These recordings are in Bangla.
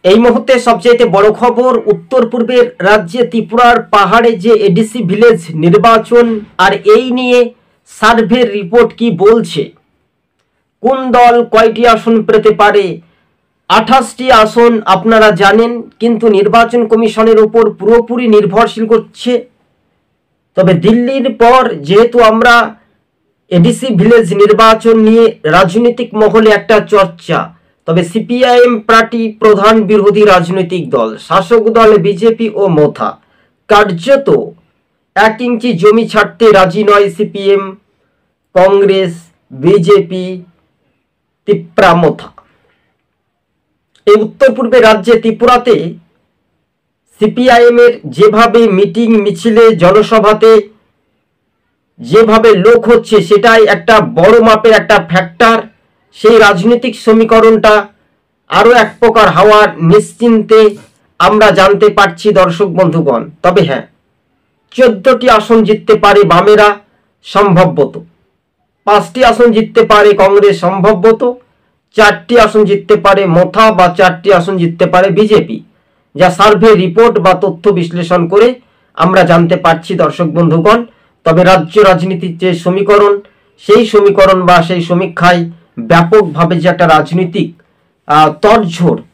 এই মুহূর্তে সবচেয়ে বড় খবর, উত্তর পূর্বের রাজ্যে ত্রিপুরার পাহাড়ে যে এডিসি ভিলেজ নির্বাচন, আর এই নিয়ে সার্ভের রিপোর্ট কি বলছে, কোন দল কয়টি আসন পেতে পারে। 28টি আসন আপনারা জানেন, কিন্তু নির্বাচন কমিশনের উপর পুরোপুরি নির্ভরশীল করছে। তবে দিল্লির পর যেহেতু আমরা এডিসি ভিলেজ নির্বাচন নিয়ে রাজনৈতিক মহলে একটা চর্চা, তবে সিপিআইএম পার্টি প্রধান বিরোধী রাজনৈতিক দল, শাসক দল বিজেপি ও মোথা কার্যত 1 ইঞ্চি জমি ছাড়তে রাজি নয়। CPM, Congress, BJP, Tripura মোথা। এই উত্তর পূর্বের রাজ্যে ত্রিপুরাতে সিপিআইএম এর যেভাবে মিটিং মিছিলে জনসভাতে যেভাবে লোক হচ্ছে, সেটাই একটা বড় মাপের একটা ফ্যাক্টর। সেই রাজনৈতিক সমীকরণটা আরও এক প্রকার হওয়ার নিশ্চিন্তে আমরা জানতে পারছি দর্শক বন্ধুগণ। তবে হ্যাঁ, 14টি আসন জিততে পারে বামেরা সম্ভবত, 5টি আসন জিততে পারে কংগ্রেস সম্ভবত, 4টি আসন জিততে পারে মোথা বা 4টি আসন জিততে পারে বিজেপি, যা সার্ভে রিপোর্ট বা তথ্য বিশ্লেষণ করে আমরা জানতে পারছি দর্শক বন্ধুগণ। তবে রাজ্য রাজনীতির যে সমীকরণ, সেই সমীকরণ বা সেই সমীক্ষায় ব্যাপকভাবে যে একটা রাজনৈতিক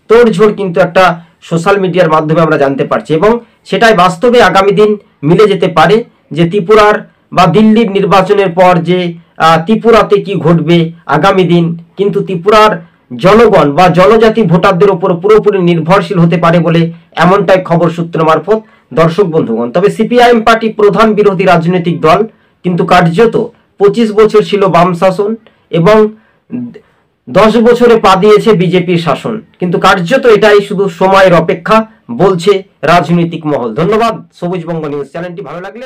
তোড়ঝোড় কিন্তু একটা সোশ্যাল মিডিয়ার মাধ্যমে আমরা জানতে পারছি, এবং সেটাই বাস্তবে আগামী দিন মিলে যেতে পারে যে ত্রিপুরার বা দিল্লির নির্বাচনের পর যে ত্রিপুরাতে কি ঘটবে আগামী দিন। কিন্তু ত্রিপুরার জনগণ বা জনজাতি ভোটারদের উপর পুরোপুরি নির্ভরশীল হতে পারে বলে এমনটাই খবর সূত্র মারফত দর্শক বন্ধুগণ। তবে সিপিআইএম পার্টি প্রধান বিরোধী রাজনৈতিক দল, কিন্তু কার্যত 25 বছর ছিল বাম শাসন এবং 10 বছরে পা দিয়েছে বিজেপির শাসন, কিন্তু কার্যত এটাই শুধু সময়ের অপেক্ষা বলছে রাজনৈতিক মহল। ধন্যবাদ। সবুজবঙ্গ নিউজ চ্যানেলটি ভালো লাগলে